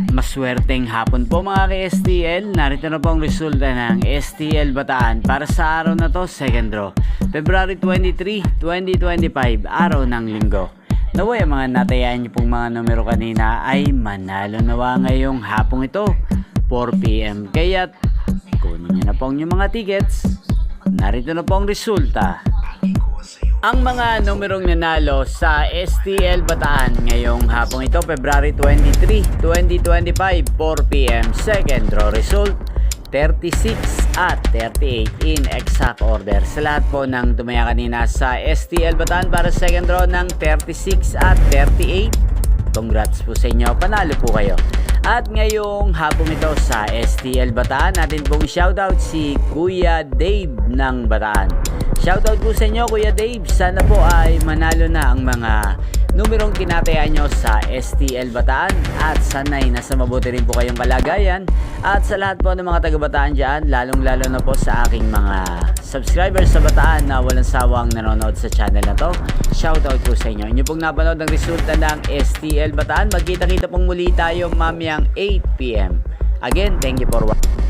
Maswerteng hapon po mga ka-STL. Narito na po ang resulta ng STL Bataan para sa araw na to, second draw, February 23, 2025, araw ng linggo. Naway ang mga natayaan niyo pong mga numero kanina ay manalo nawa ngayong hapong ito, 4 PM. Kaya't kunin niyo na po ang inyong mga tickets. Narito na po ang resulta. Ang mga numerong nanalo sa STL Bataan ngayong hapong ito, February 23, 2025, 4 PM. Second draw result, 36 at 38 in exact order. Sa lahat po ng tumaya kanina sa STL Bataan para sa second draw ng 36 at 38, congrats po sa inyo, panalo po kayo. At ngayong hapong ito sa STL Bataan, natin pong shoutout si Kuya Dave ng Bataan. Shoutout po sa inyo Kuya Dave, sana po ay manalo na ang mga numerong kinatayaan nyo sa STL Bataan at sana'y nasa mabuti rin po kayong kalagayan. At sa lahat po ng mga taga-Bataan dyan, lalong-lalo na po sa aking mga subscribers sa Bataan na walang sawang nanonood sa channel na to, shoutout po sa inyo. Inyo pong napanood ng resulta ng STL Bataan. Magkita-kita pong muli tayo mamayang 8 PM. Again, thank you for watching.